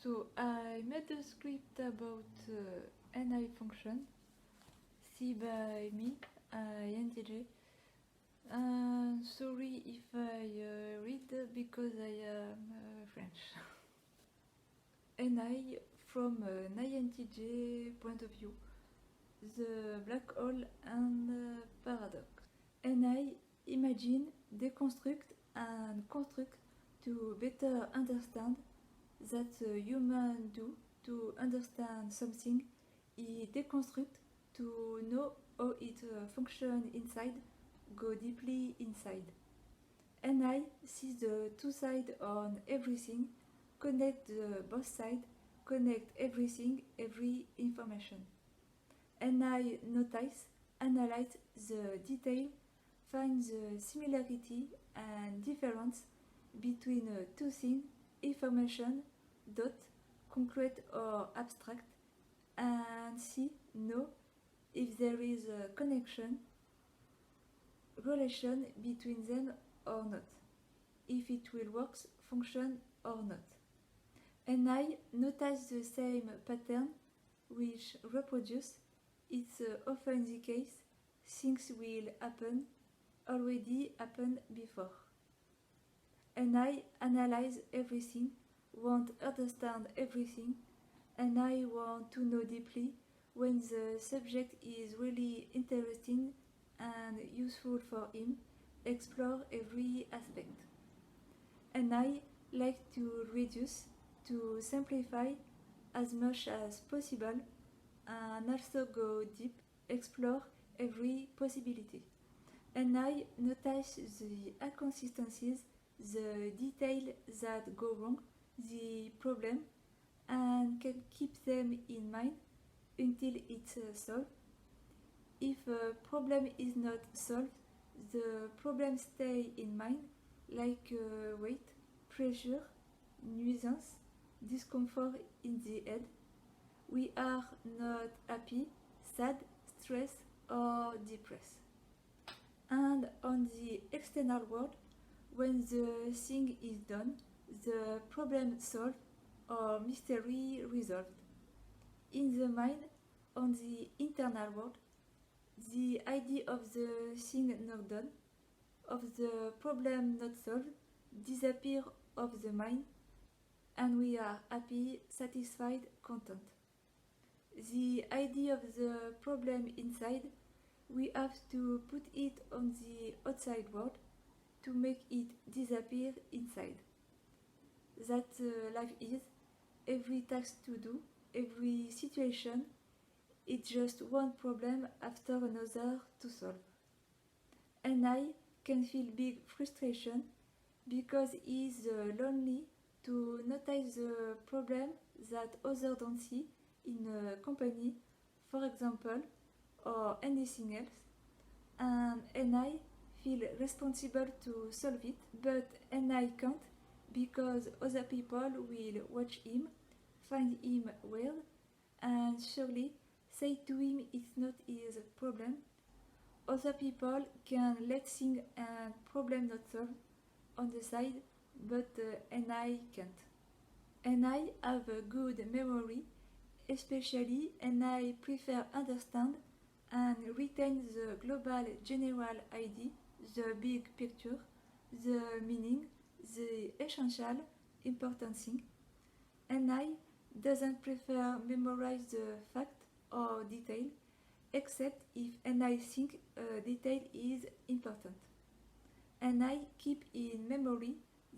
So I made a script about NI function, C by me, INTJ. Sorry if I read because I am French. NI from an INTJ point of view, the black hole and paradox. NI imagine, deconstruct and construct to better understand that human do to understand something. He deconstruct to know how it function inside, go deeply inside. NI sees the two sides on everything, connect the both sides, connect everything, every information. NI notice, analyze the detail, find the similarity and difference between two things, information, dot, concrete or abstract, and see, know, if there is a connection, relation between them or not, if it will work, function or not. NI notice the same pattern which reproduce. It's often the case, things will happen, already happened before. NI analyze everything, want understand everything, and I want to know deeply when the subject is really interesting and useful for him, explore every aspect. And I like to reduce, to simplify as much as possible, and also go deep, explore every possibility. And I notice the inconsistencies, the details that go wrong, the problem, and can keep them in mind until it's solved. If a problem is not solved, the problem stay in mind, like weight, pressure, nuisance, discomfort in the head. We are not happy, sad, stressed, or depressed. And on the external world, when the thing is done, the problem solved or mystery resolved. In the mind, on the internal world, the idea of the thing not done, of the problem not solved, disappear of the mind, and we are happy, satisfied, content. The idea of the problem inside, we have to put it on the outside world to make it disappear inside. That life is, every task to do, every situation, it's just one problem after another to solve. And I can feel big frustration because it's lonely to notice the problem that others don't see in a company, for example, or anything else. And I feel responsible to solve it, but I can't because other people will watch him, find him weird, and surely say to him it's not his problem. Other people can let things and problem not solved on the side, but I can't. And I have a good memory, especially, and I prefer understand and retain the global general idea, the big picture, the meaning, the essential important thing. And I doesn't prefer memorize the fact or detail, except if I think a detail is important. And I keep in memory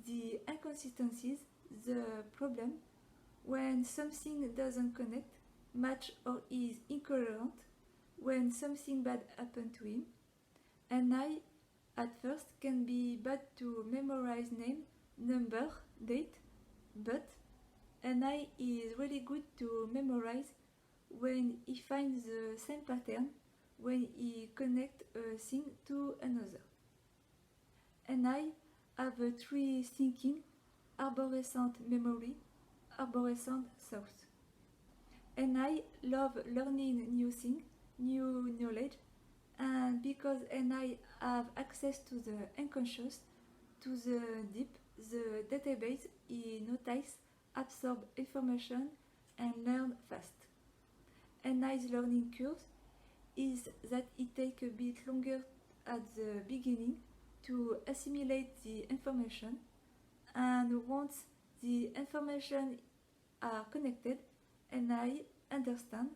the inconsistencies, the problem, when something doesn't connect, match or is incoherent, when something bad happened to him. And I, at first, can be bad to memorize name, number, date, but I is really good to memorize when he finds the same pattern, when he connects a thing to another. And I have a three thinking, arborescent memory, arborescent thoughts. And I love learning new things, new knowledge, and because I have access to the unconscious, to the deep, the database, he notices absorb information and learn fast. NI's learning curve is that it takes a bit longer at the beginning to assimilate the information, and once the information are connected, NI understands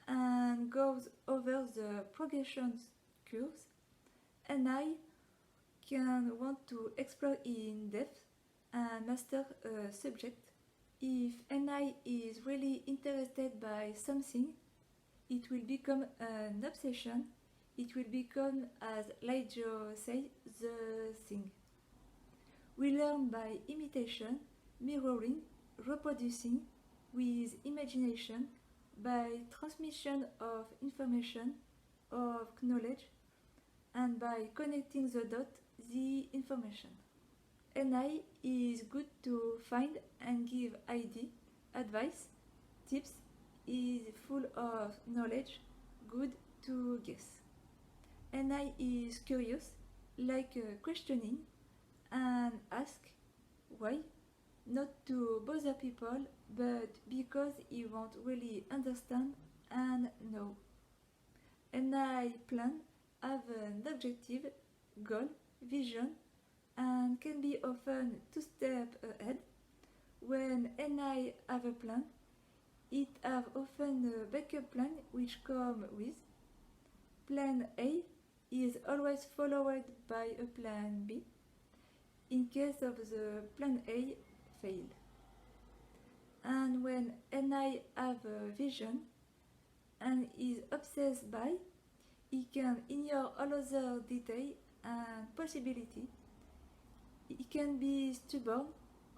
and goes over the progression curves. NI can want to explore in depth and master a subject. If NI is really interested by something, it will become an obsession. It will become, as Laijo says, the thing. We learn by imitation, mirroring, reproducing with imagination, by transmission of information, of knowledge, and by connecting the dots, the information. NI is good to find and give advice, tips, is full of knowledge, good to guess. NI is curious, like questioning, and ask why, not to bother people, but because he won't really understand and know. NI plan have an objective, goal, vision, and can be often 2 steps ahead. When NI have a plan, it have often a backup plan which come with. Plan A is always followed by a plan B in case of the plan A fail. And when NI have a vision and is obsessed by, he can ignore all other detail and possibility. He can be stubborn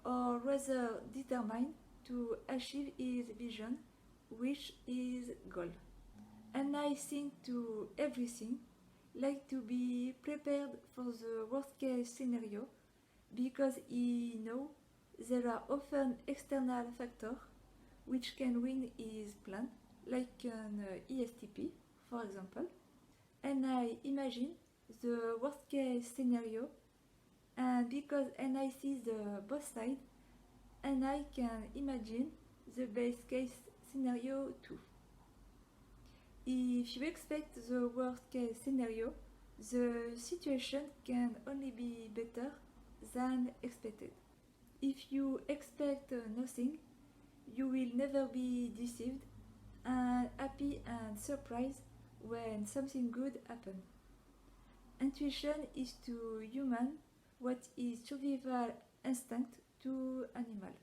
or rather determined to achieve his vision, which is goal. NI think to everything, like to be prepared for the worst case scenario, because he know there are often external factors which can ruin his plan, like an ESTP, for example. NI imagine the worst case scenario, and because NI sees the both sides, NI can imagine the best case scenario too. If you expect the worst case scenario, the situation can only be better than expected. If you expect nothing, you will never be deceived and happy and surprised when something good happens. Intuition is to human what is survival instinct to animal.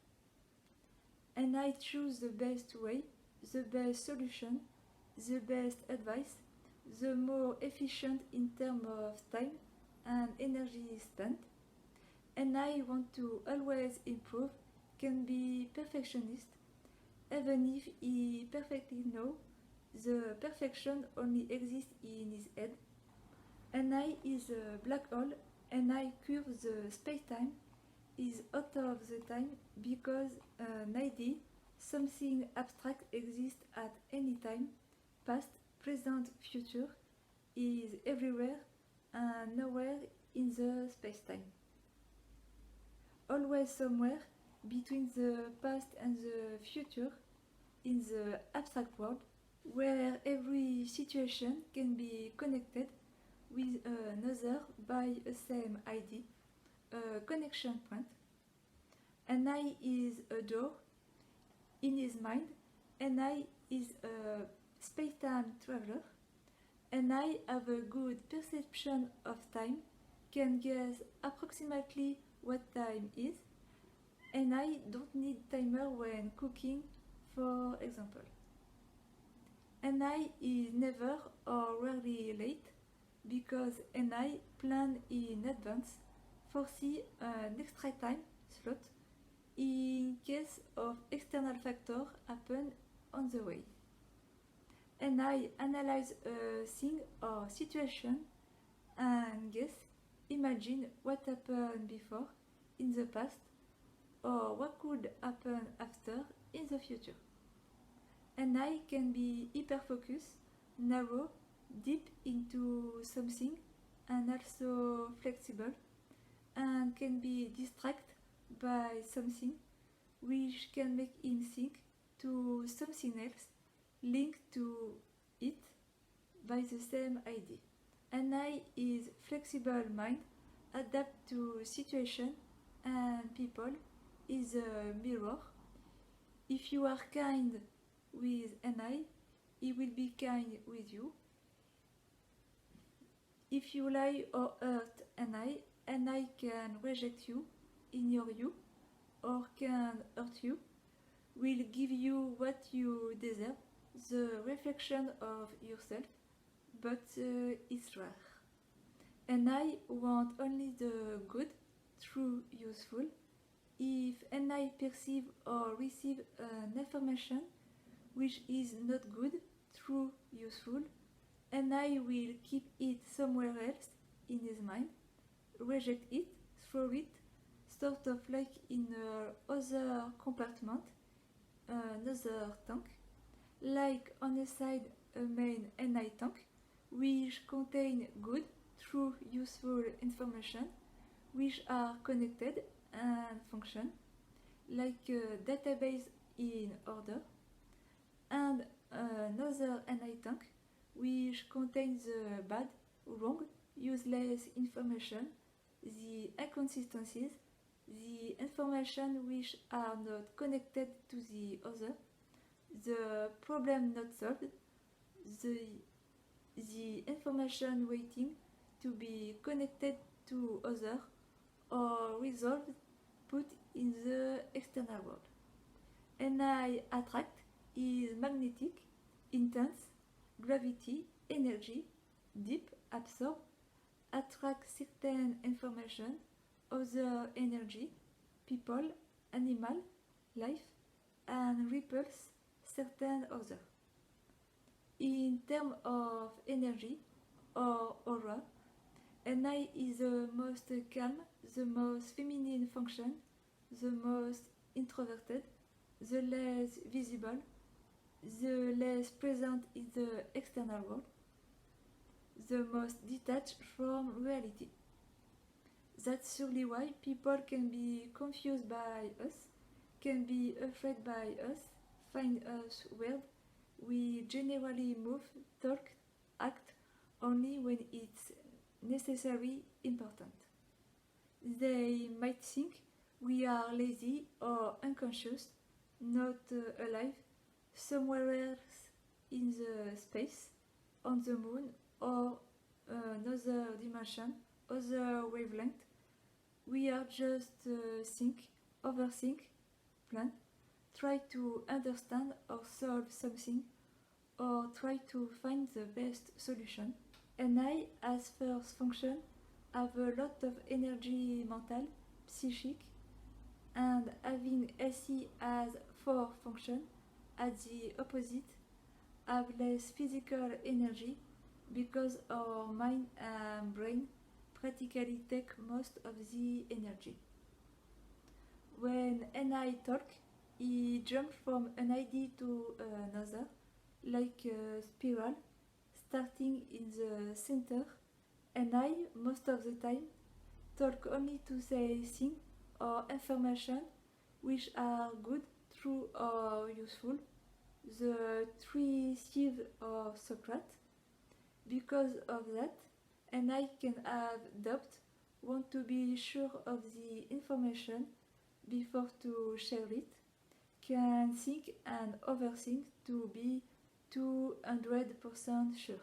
And I choose the best way, the best solution, the best advice, the more efficient in terms of time and energy spent. And I want to always improve, can be perfectionist, even if he perfectly knows the perfection only exists in his head. And I is a black hole, and I curve the space-time is out of the time because an idea, something abstract exists at any time, past, present, future, is everywhere and nowhere in the space-time. Always somewhere between the past and the future in the abstract world, where every situation can be connected with another by a same idea, a connection point. And I is a door in his mind, and I is a space-time traveler, and I have a good perception of time, can guess approximately what time is, and I don't need timer when cooking, for example. And I is never or rarely late, because NI plan in advance, foresee an extra time slot in case of external factor happen on the way. NI analyze a thing or situation and guess, imagine what happened before in the past or what could happen after in the future. NI can be hyper-focused, narrow, deep into something, and also flexible, and can be distracted by something, which can make him think to something else linked to it by the same idea. An I is flexible mind, adapt to situation and people, is a mirror. If you are kind with an I, he will be kind with you. If you lie or hurt an I can reject you, ignore you, or can hurt you, will give you what you deserve, the reflection of yourself, but it's rare. And I want only the good, true, useful. If an I perceive or receive an information which is not good, true, useful, and I will keep it somewhere else in his mind, reject it, throw it, sort of like in another compartment, another tank, like on the side a main NI tank, which contain good, true, useful information, which are connected and function, like a database in order, and another NI tank, which contains the bad, wrong, useless information, the inconsistencies, the information which are not connected to the other, the problem not solved, the information waiting to be connected to other or resolved, put in the external world. NI attract is magnetic, intense, gravity, energy, deep, absorb, attract certain information, other energy, people, animal, life, and repulse certain other. In terms of energy or aura, NI is the most calm, the most feminine function, the most introverted, the less visible, the less present in the external world, the most detached from reality. That's surely why people can be confused by us, can be afraid by us, find us weird. We generally move, talk, act only when it's necessary, important. They might think we are lazy or unconscious, not alive, somewhere else in the space, on the moon, or another dimension, other wavelength. We are just think, overthink, plan, try to understand or solve something, or try to find the best solution. And I, as first function, have a lot of energy mental, psychic, and having SE as fourth function, at the opposite, have less physical energy because our mind and brain practically take most of the energy. When NI talk, he jumps from an idea to another, like a spiral, starting in the center, and I, most of the time, talk only to say things or information which are good, true or useful, the three C's of Socrates. Because of that, and I can have doubt, want to be sure of the information before to share it, can think and overthink to be 200% sure.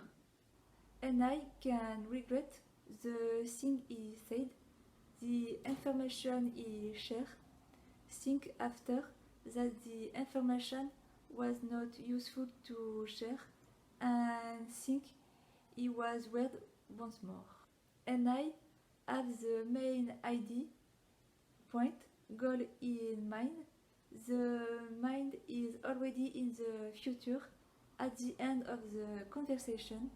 And I can regret the thing he said, the information he shared, think after that the information was not useful to share, and think he was weird once more. And I have the main idea, point, goal in mind. The mind is already in the future at the end of the conversation,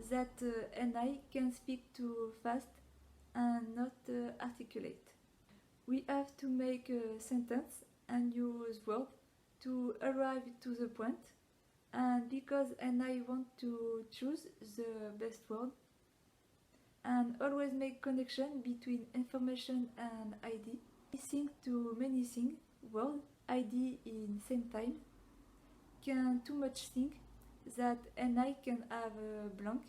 that and I can speak too fast and not articulate. We have to make a sentence and use words to arrive to the point, and because and I want to choose the best word and always make connection between information and idea. I think to many things word, ID in same time, can too much think that an eye can have a blank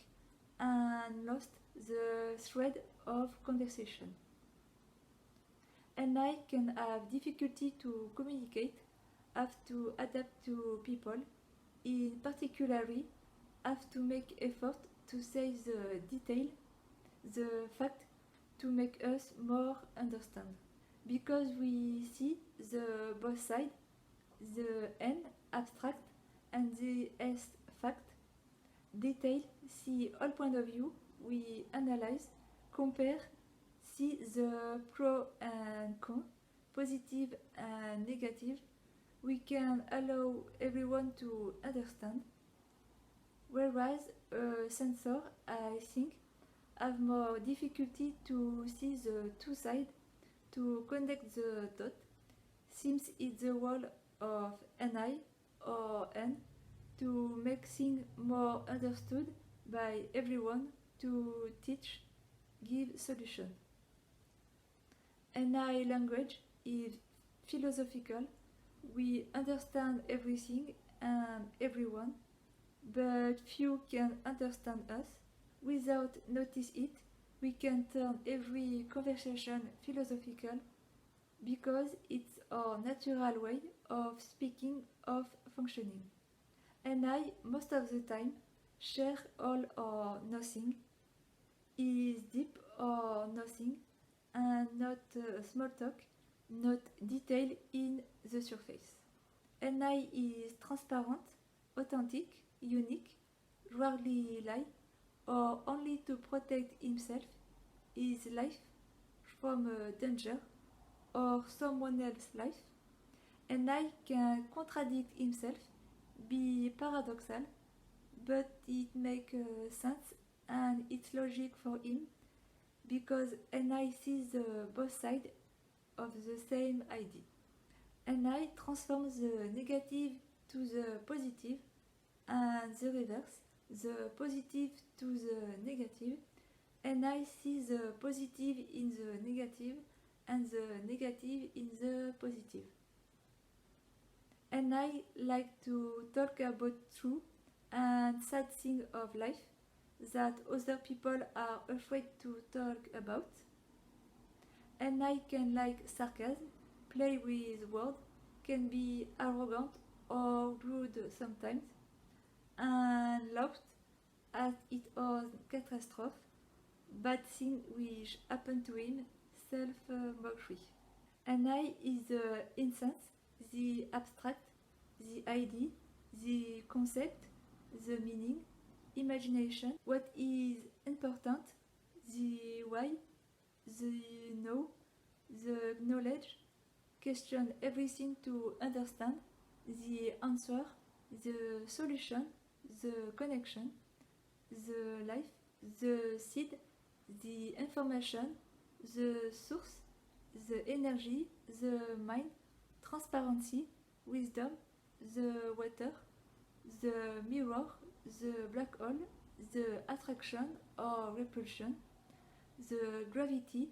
and lost the thread of conversation. An eye can have difficulty to communicate, have to adapt to people, in particularly have to make effort to say the detail, the fact, to make us more understand. Because we see the both side, the N abstract and the S fact, detail, see all point of view, we analyze, compare, see the pro and con, positive and negative, we can allow everyone to understand. Whereas a sensor, I think, have more difficulty to see the two sides, to connect the dot, since it's the role of an eye or N to make things more understood by everyone, to teach, give solution. An eye language is philosophical. We understand everything and everyone, but few can understand us. Without notice it, we can turn every conversation philosophical because it's our natural way of speaking, of functioning. And I, most of the time, share all or nothing, is deep or nothing, and not small talk, not detail in the surface. An eye is transparent, authentic, unique, rarely lie, or only to protect himself, his life, from danger, or someone else's life. An eye can contradict himself, be paradoxal, but it makes sense and it's logic for him, because an eye sees both sides of the same idea. An eye transforms the negative to the positive and the reverse, the positive to the negative. An eye sees the positive in the negative and the negative in the positive. And I like to talk about true and sad things of life that other people are afraid to talk about. And I can like sarcasm, play with words, can be arrogant or rude sometimes, and laughed at it was catastrophe, bad thing which happened to him, self-mockery. And I is the instance, the abstract, the idea, the concept, the meaning, imagination, what is important, the why, the know, the knowledge, question everything to understand, the answer, the solution, the connection, the life, the seed, the information, the source, the energy, the mind, transparency, wisdom, the water, the mirror, the black hole, the attraction or repulsion, the gravity,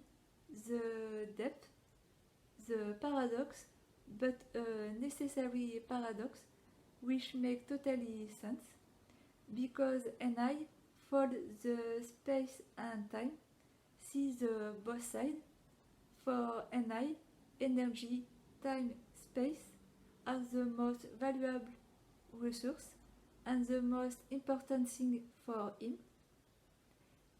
the depth, the paradox, but a necessary paradox which make totally sense, because an eye folds the space and time, sees the both sides. For an eye, energy, time, space are the most valuable resource and the most important thing for him.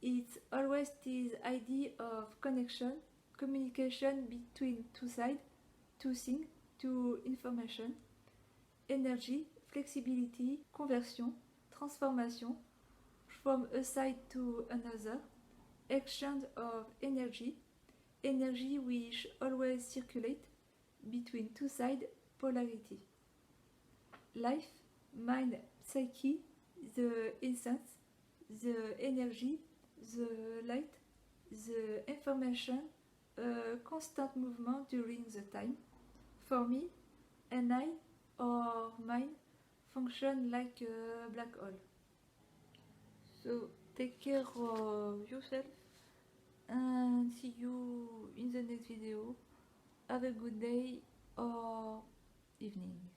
It's always this idea of connection, communication between two sides, two things, two information, energy, flexibility, conversion, transformation, from a side to another, exchange of energy, energy which always circulate between two sides, polarity. Life, mind, psyche, the essence, the energy, the light, the information, a constant movement during the time. For me, an eye or mind function like a black hole. So take care of yourself and see you in the next video. Have a good day. or evening.